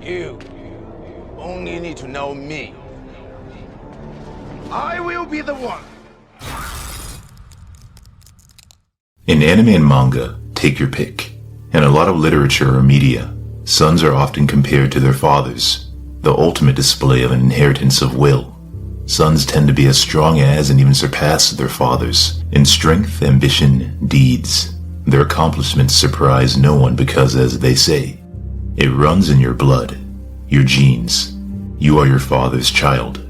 You only need to know me. I will be the one. In anime and manga, take your pick. In a lot of literature or media, sons are often compared to their fathers, the ultimate display of an inheritance of will. Sons tend to be as strong as and even surpass their fathers in strength, ambition, deeds. Their accomplishments surprise no one because, as they say, it runs in your blood, your genes. You are your father's child.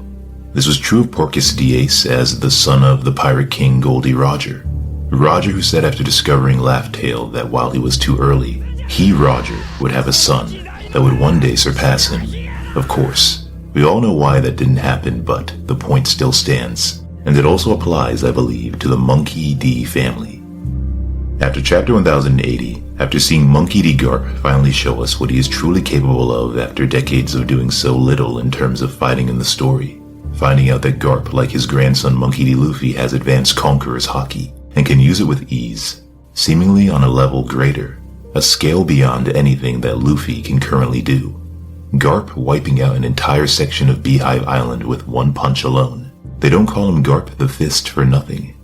This was true of Porcus Dies as the son of the pirate king Goldie Roger. Roger, who said after discovering Laugh-Tale that while he was too early, he, Roger, would have a son that would one day surpass him. Of course, we all know why that didn't happen, but the point still stands. And it also applies, I believe, to the Monkey D family. After chapter 1080, after seeing Monkey D. Garp finally show us what he is truly capable of after decades of doing so little in terms of fighting in the story, finding out that Garp, like his grandson Monkey D. Luffy, has advanced Conqueror's Haki, and can use it with ease, seemingly on a level greater, a scale beyond anything that Luffy can currently do. Garp wiping out an entire section of Beehive Island with one punch alone. They don't call him Garp the Fist for nothing.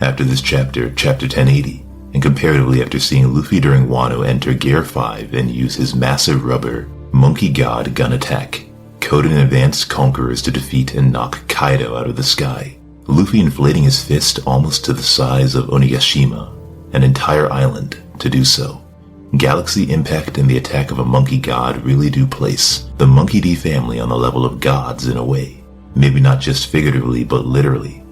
After this chapter, chapter 1080, and comparatively after seeing Luffy during Wano enter Gear 5 and use his massive rubber Monkey God gun attack, coded in advanced conquerors to defeat and knock Kaido out of the sky. Luffy inflating his fist almost to the size of Onigashima, an entire island, to do so. Galaxy impact and the attack of a monkey god really do place the Monkey D family on the level of gods in a way. Maybe not just figuratively, but literally.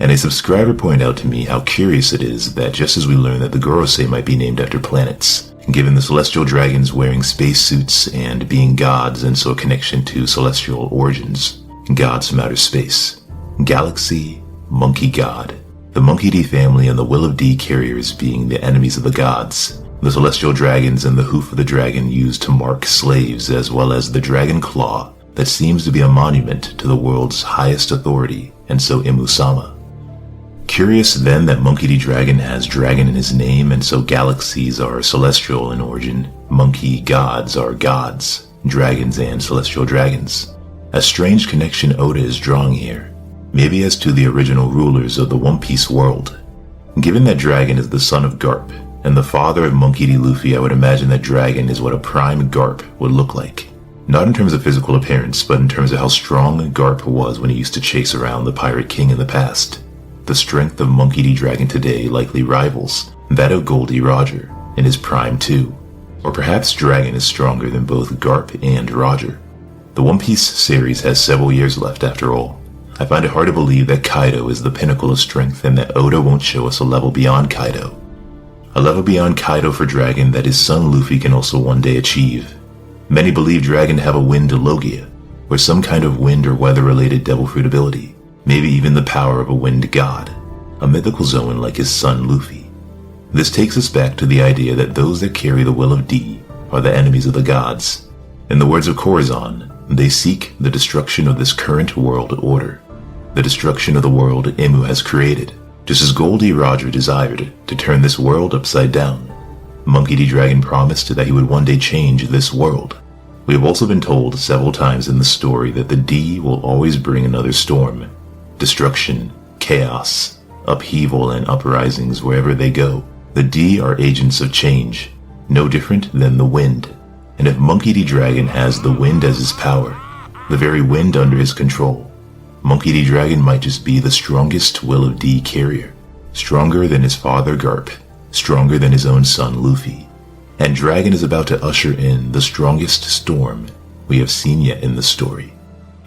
And a subscriber pointed out to me how curious it is that just as we learn that the Gorosei might be named after planets, given the celestial dragons wearing spacesuits and being gods and so a connection to celestial origins, gods from outer space. Galaxy, Monkey God, the Monkey D family and the Will of D carriers being the enemies of the gods, the celestial dragons and the hoof of the dragon used to mark slaves, as well as the dragon claw that seems to be a monument to the world's highest authority, and so Imu-sama. Curious then that Monkey D. Dragon has dragon in his name, and so galaxies are celestial in origin, monkey gods are gods, dragons and celestial dragons. A strange connection Oda is drawing here, maybe as to the original rulers of the One Piece world. Given that Dragon is the son of Garp, and the father of Monkey D. Luffy, I would imagine that Dragon is what a prime Garp would look like. Not in terms of physical appearance, but in terms of how strong Garp was when he used to chase around the Pirate King in the past. The strength of Monkey D. Dragon today likely rivals that of Goldie Roger in his prime too. Or perhaps Dragon is stronger than both Garp and Roger. The One Piece series has several years left after all. I find it hard to believe that Kaido is the pinnacle of strength and that Oda won't show us a level beyond Kaido. A level beyond Kaido for Dragon that his son Luffy can also one day achieve. Many believe Dragon to have a wind logia, or some kind of wind or weather-related devil fruit ability, maybe even the power of a wind god, a mythical Zoan like his son Luffy. This takes us back to the idea that those that carry the will of D are the enemies of the gods. In the words of Corazon, they seek the destruction of this current world order, the destruction of the world Imu has created, just as Goldie Roger desired to turn this world upside down. Monkey D. Dragon promised that he would one day change this world. We have also been told several times in the story that the D will always bring another storm, destruction, chaos, upheaval, and uprisings wherever they go. The D are agents of change, no different than the wind. And if Monkey D. Dragon has the wind as his power, the very wind under his control, Monkey D. Dragon might just be the strongest Will of D carrier, stronger than his father Garp, stronger than his own son Luffy. And Dragon is about to usher in the strongest storm we have seen yet in the story.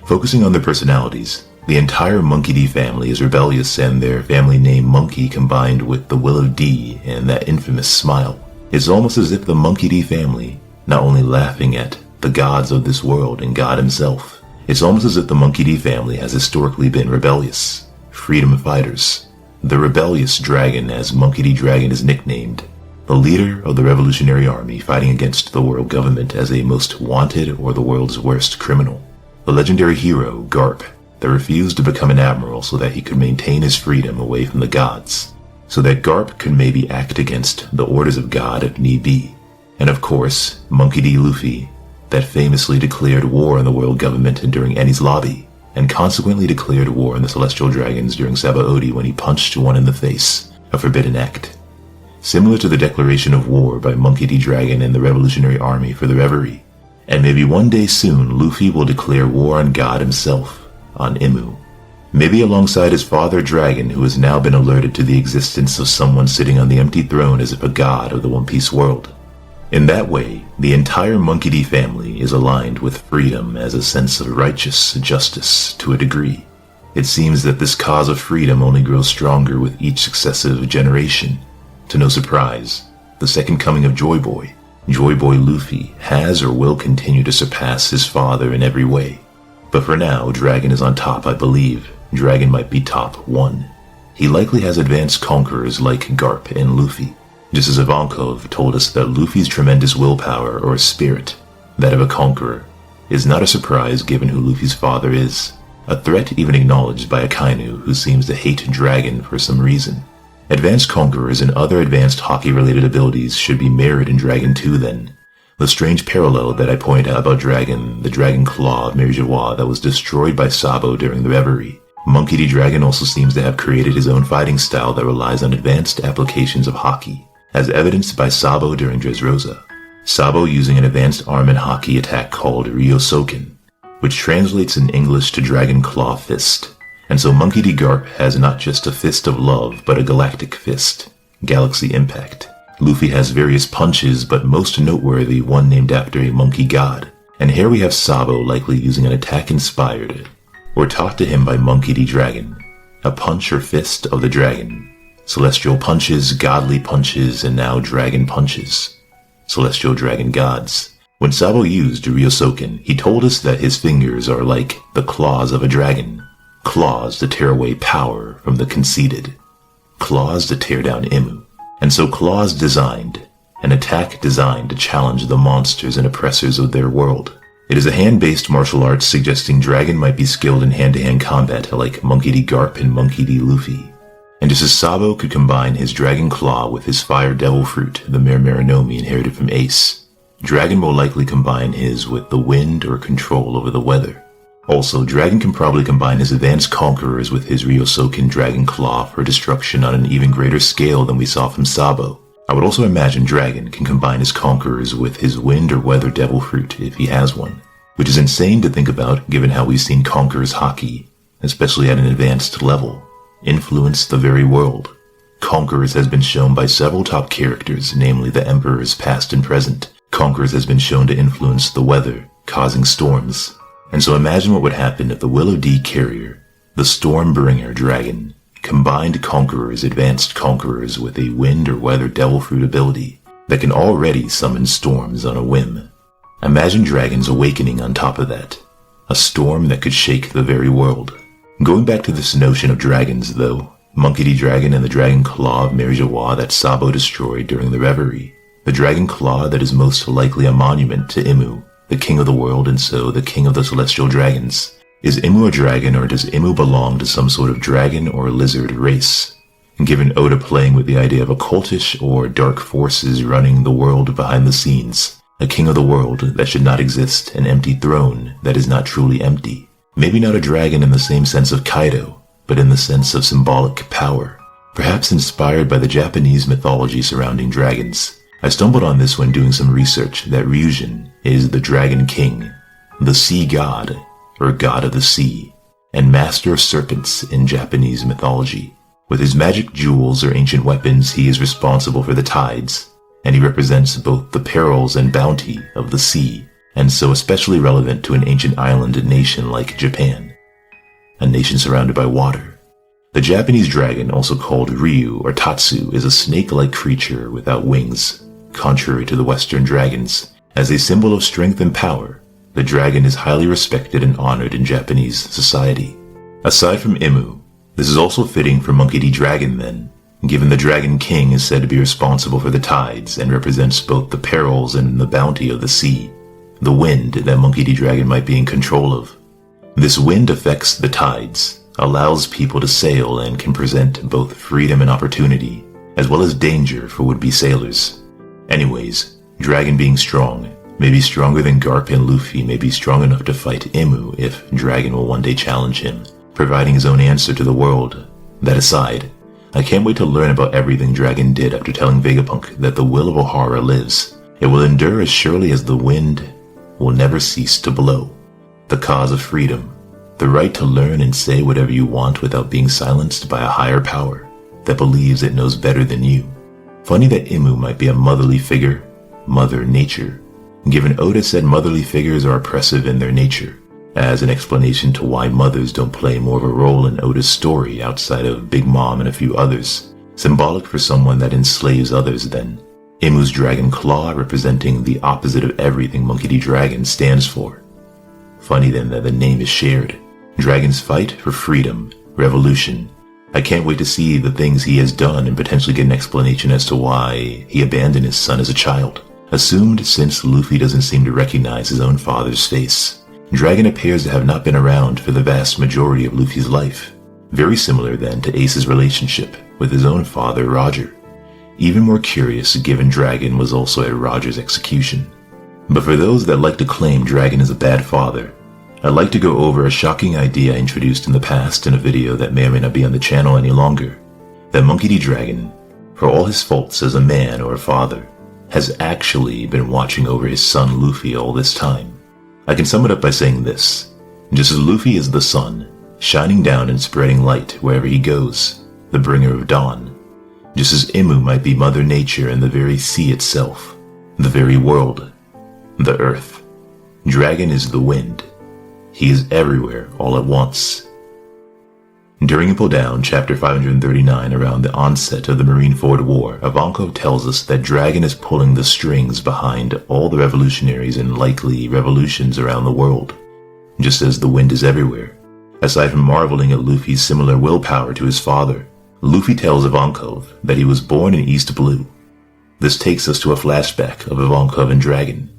Focusing on their personalities, the entire Monkey D family is rebellious, and their family name Monkey combined with the Will of D and that infamous smile. It's almost as if the Monkey D family, not only laughing at the gods of this world and God himself, it's almost as if the Monkey D family has historically been rebellious, freedom fighters. The rebellious dragon, as Monkey D. Dragon is nicknamed, the leader of the Revolutionary Army fighting against the world government as a most wanted or the world's worst criminal. The legendary hero, Garp, that refused to become an admiral so that he could maintain his freedom away from the gods, so that Garp could maybe act against the orders of God if need be. And of course, Monkey D. Luffy, that famously declared war on the world government during Eni's lobby, and consequently declared war on the celestial dragons during Sabaody when he punched one in the face, a forbidden act. Similar to the declaration of war by Monkey D. Dragon and the Revolutionary Army for the Reverie. And maybe one day soon Luffy will declare war on God himself, on Imu. Maybe alongside his father Dragon, who has now been alerted to the existence of someone sitting on the empty throne as if a god of the One Piece world. In that way, the entire Monkey D family is aligned with freedom as a sense of righteous justice to a degree. It seems that this cause of freedom only grows stronger with each successive generation. To no surprise, the second coming of Joy Boy Luffy, has or will continue to surpass his father in every way. But for now, Dragon is on top, I believe. Dragon might be top 1. He likely has advanced conquerors like Garp and Luffy, just as Ivankov told us that Luffy's tremendous willpower or spirit, that of a conqueror, is not a surprise given who Luffy's father is, a threat even acknowledged by Akainu, who seems to hate Dragon for some reason. Advanced conquerors and other advanced Haki-related abilities should be mirrored in Dragon 2 then. The strange parallel that I point out about Dragon, the Dragon Claw of Merijawa that was destroyed by Sabo during the Reverie. Monkey D. Dragon also seems to have created his own fighting style that relies on advanced applications of Haki, as evidenced by Sabo during Dressrosa. Sabo using an advanced arm and Haki attack called Ryosoken, which translates in English to Dragon Claw Fist. And so Monkey D. Garp has not just a fist of love, but a galactic fist, Galaxy Impact. Luffy has various punches, but most noteworthy one named after a monkey god. And here we have Sabo likely using an attack inspired, or taught to him by Monkey D. Dragon, a punch or fist of the dragon. Celestial punches, godly punches, and now dragon punches. Celestial dragon gods. When Sabo used Ryosoken, he told us that his fingers are like the claws of a dragon. Claws to tear away power from the conceited. Claws to tear down Imu. And so claws designed, an attack designed to challenge the monsters and oppressors of their world. It is a hand-based martial arts suggesting Dragon might be skilled in hand-to-hand combat like Monkey D. Garp and Monkey D. Luffy. And just as Sabo could combine his Dragon Claw with his Fire Devil Fruit, the Merinomi inherited from Ace, Dragon will likely combine his with the wind or control over the weather. Also, Dragon can probably combine his advanced conquerors with his Ryosoken Dragon Claw for destruction on an even greater scale than we saw from Sabo. I would also imagine Dragon can combine his conquerors with his wind or weather devil fruit if he has one, which is insane to think about given how we've seen conquerors Haki, especially at an advanced level, influence the very world. Conquerors has been shown by several top characters, namely the emperors past and present. Conquerors has been shown to influence the weather, causing storms. And so imagine what would happen if the Willow D carrier, the Stormbringer Dragon, combined conquerors, advanced conquerors with a wind or weather devil fruit ability that can already summon storms on a whim. Imagine Dragon's awakening on top of that, a storm that could shake the very world. Going back to this notion of dragons though, Monkey D. Dragon and the Dragon Claw of Merijawa that Sabo destroyed during the Reverie, the Dragon Claw that is most likely a monument to Imu, the king of the world and so the king of the celestial dragons. Is Imu a dragon or does Imu belong to some sort of dragon or lizard race? Given Oda playing with the idea of occultish or dark forces running the world behind the scenes, a king of the world that should not exist, an empty throne that is not truly empty. Maybe not a dragon in the same sense of Kaido, but in the sense of symbolic power. Perhaps inspired by the Japanese mythology surrounding dragons. I stumbled on this when doing some research that Ryujin is the Dragon King, the Sea God, or God of the Sea, and Master of Serpents in Japanese mythology. With his magic jewels or ancient weapons, he is responsible for the tides, and he represents both the perils and bounty of the sea, and so especially relevant to an ancient island nation like Japan, a nation surrounded by water. The Japanese dragon, also called Ryu or Tatsu, is a snake-like creature without wings, contrary to the Western dragons. As a symbol of strength and power, the dragon is highly respected and honored in Japanese society. Aside from Imu, this is also fitting for Monkey D. Dragon then, given the Dragon King is said to be responsible for the tides and represents both the perils and the bounty of the sea, the wind that Monkey D. Dragon might be in control of. This wind affects the tides, allows people to sail and can present both freedom and opportunity, as well as danger for would-be sailors. Anyways, Dragon being strong, may be stronger than Garp, and Luffy may be strong enough to fight Imu if Dragon will one day challenge him, providing his own answer to the world. That aside, I can't wait to learn about everything Dragon did after telling Vegapunk that the will of Ohara lives. It will endure as surely as the wind will never cease to blow. The cause of freedom, the right to learn and say whatever you want without being silenced by a higher power that believes it knows better than you. Funny that Imu might be a motherly figure, Mother Nature, given Oda said motherly figures are oppressive in their nature, as an explanation to why mothers don't play more of a role in Oda's story outside of Big Mom and a few others, symbolic for someone that enslaves others then. Imu's dragon claw representing the opposite of everything Monkey D. Dragon stands for. Funny then that the name is shared. Dragons fight for freedom, revolution. I can't wait to see the things he has done and potentially get an explanation as to why he abandoned his son as a child. Assumed since Luffy doesn't seem to recognize his own father's face. Dragon appears to have not been around for the vast majority of Luffy's life. Very similar then to Ace's relationship with his own father, Roger. Even more curious given Dragon was also at Roger's execution. But for those that like to claim Dragon is a bad father, I'd like to go over a shocking idea introduced in the past in a video that may or may not be on the channel any longer. That Monkey D. Dragon, for all his faults as a man or a father, has actually been watching over his son Luffy all this time. I can sum it up by saying this. Just as Luffy is the sun, shining down and spreading light wherever he goes, the bringer of dawn, just as Imu might be Mother Nature and the very sea itself, the very world, the earth. Dragon is the wind. He is everywhere all at once. During Impel Down, chapter 539, around the onset of the Marineford War, Ivankov tells us that Dragon is pulling the strings behind all the revolutionaries and likely revolutions around the world, just as the wind is everywhere. Aside from marveling at Luffy's similar willpower to his father, Luffy tells Ivankov that he was born in East Blue. This takes us to a flashback of Ivankov and Dragon.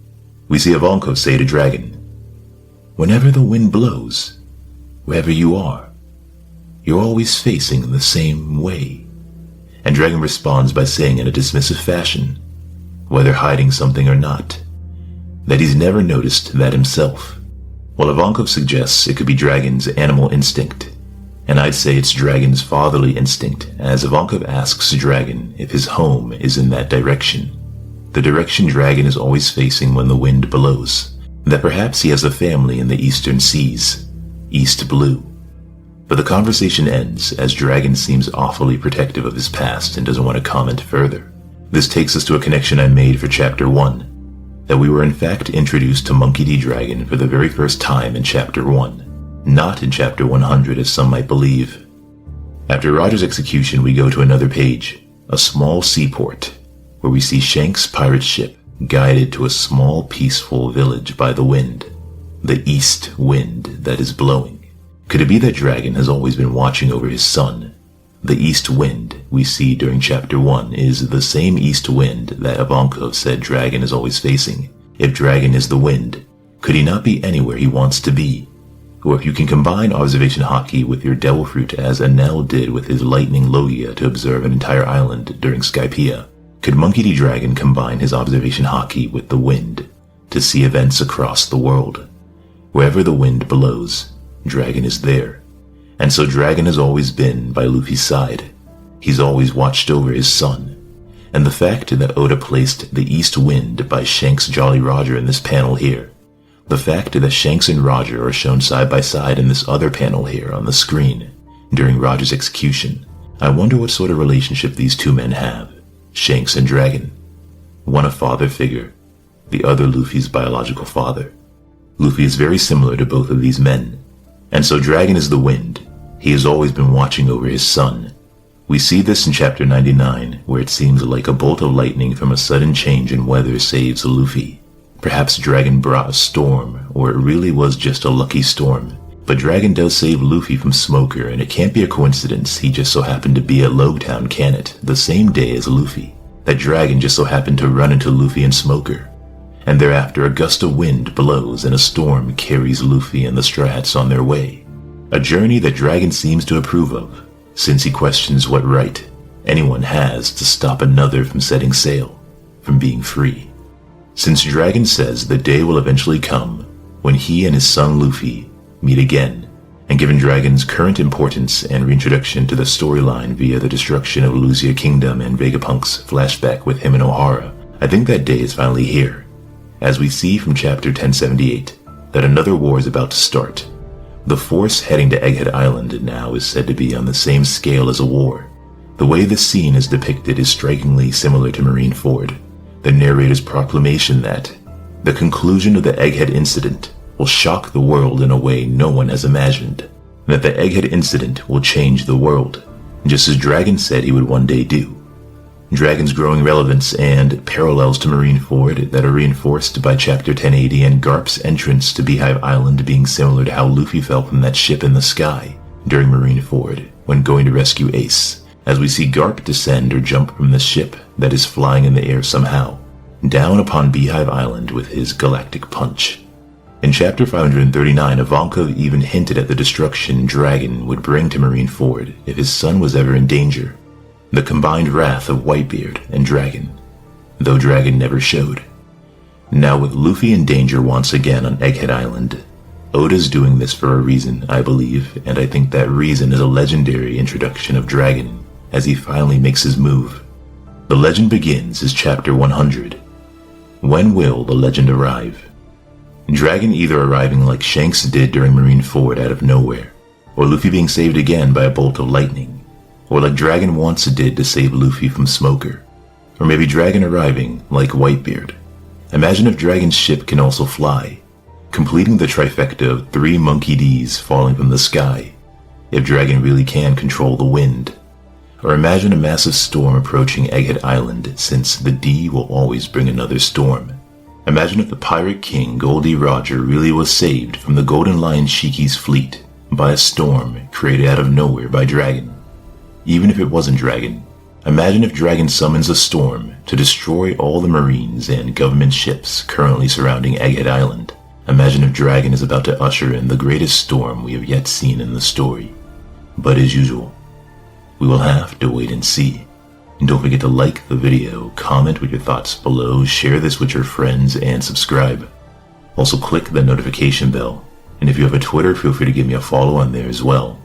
We see Ivankov say to Dragon, "Whenever the wind blows, wherever you are, you're always facing the same way." And Dragon responds by saying in a dismissive fashion, whether hiding something or not, that he's never noticed that himself. While Ivankov suggests it could be Dragon's animal instinct, and I'd say it's Dragon's fatherly instinct, as Ivankov asks Dragon if his home is in that direction, the direction Dragon is always facing when the wind blows, that perhaps he has a family in the eastern seas, East Blue. But the conversation ends as Dragon seems awfully protective of his past and doesn't want to comment further. This takes us to a connection I made for chapter 1, that we were in fact introduced to Monkey D. Dragon for the very first time in chapter 1, not in chapter 100 as some might believe. After Roger's execution, we go to another page, a small seaport, where we see Shanks' pirate ship guided to a small peaceful village by the wind, the east wind that is blowing. Could it be that Dragon has always been watching over his son? The east wind we see during chapter 1 is the same east wind that Ivankov said Dragon is always facing. If Dragon is the wind, could he not be anywhere he wants to be? Or if you can combine observation Haki with your devil fruit as Enel did with his lightning Logia to observe an entire island during Skypiea, could Monkey D. Dragon combine his observation Haki with the wind to see events across the world? Wherever the wind blows, Dragon is there. And so Dragon has always been by Luffy's side. He's always watched over his son. And the fact that Oda placed the east wind by Shanks Jolly Roger in this panel here, the fact that Shanks and Roger are shown side by side in this other panel here on the screen during Roger's execution, I wonder what sort of relationship these two men have, Shanks and Dragon. One a father figure, the other Luffy's biological father. Luffy is very similar to both of these men. And so Dragon is the wind. He has always been watching over his son. We see this in chapter 99, where it seems like a bolt of lightning from a sudden change in weather saves Luffy. Perhaps Dragon brought a storm, or it really was just a lucky storm. But Dragon does save Luffy from Smoker, and it can't be a coincidence he just so happened to be at Logtown, can it? The same day as Luffy. That Dragon just so happened to run into Luffy and Smoker. And thereafter a gust of wind blows and a storm carries Luffy and the Straw Hats on their way. A journey that Dragon seems to approve of, since he questions what right anyone has to stop another from setting sail, from being free. since Dragon says the day will eventually come when he and his son Luffy meet again, and given Dragon's current importance and reintroduction to the storyline via the destruction of Lucia Kingdom and Vegapunk's flashback with him and Ohara, I think that day is finally here, as we see from chapter 1078 that another war is about to start. The force heading to Egghead Island now is said to be on the same scale as a war. The way this scene is depicted is strikingly similar to Marineford, the narrator's proclamation that the conclusion of the Egghead incident will shock the world in a way no one has imagined, and that the Egghead incident will change the world, just as Dragon said he would one day do. Dragon's growing relevance and parallels to Marineford that are reinforced by Chapter 1080 and Garp's entrance to Beehive Island being similar to how Luffy fell from that ship in the sky during Marineford when going to rescue Ace, as we see Garp descend or jump from the ship that is flying in the air somehow, down upon Beehive Island with his galactic punch. In Chapter 539, Ivankov even hinted at the destruction Dragon would bring to Marineford if his son was ever in danger. The combined wrath of Whitebeard and Dragon, though Dragon never showed. Now with Luffy in danger once again on Egghead Island, Oda's doing this for a reason, I believe, and I think that reason is a legendary introduction of Dragon as he finally makes his move. The legend begins as Chapter 100. When will the legend arrive? Dragon either arriving like Shanks did during Marineford out of nowhere, or Luffy being saved again by a bolt of lightning, or like Dragon once did to save Luffy from Smoker, or maybe Dragon arriving like Whitebeard. Imagine if Dragon's ship can also fly, completing the trifecta of 3 Monkey D's falling from the sky, if Dragon really can control the wind. Or imagine a massive storm approaching Egghead Island, since the D will always bring another storm. Imagine if the Pirate King Goldie Roger really was saved from the Golden Lion Shiki's fleet by a storm created out of nowhere by Dragon. Even if it wasn't Dragon, imagine if Dragon summons a storm to destroy all the Marines and government ships currently surrounding Egghead Island. Imagine if Dragon is about to usher in the greatest storm we have yet seen in the story. But as usual, we will have to wait and see. And don't forget to like the video, comment with your thoughts below, share this with your friends, and subscribe. Also click the notification bell, and if you have a Twitter, feel free to give me a follow on there as well.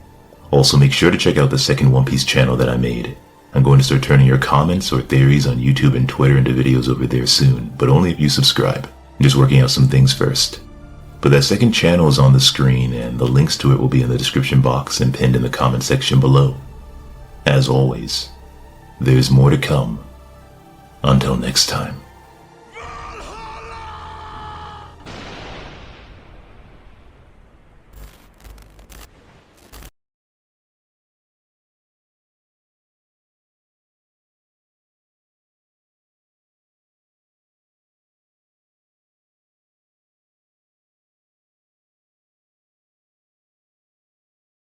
Also make sure to check out the second One Piece channel that I made. I'm going to start turning your comments or theories on YouTube and Twitter into videos over there soon, but only if you subscribe. I'm just working out some things first. But that second channel is on the screen, and the links to it will be in the description box and pinned in the comment section below. As always, there's more to come. Until next time.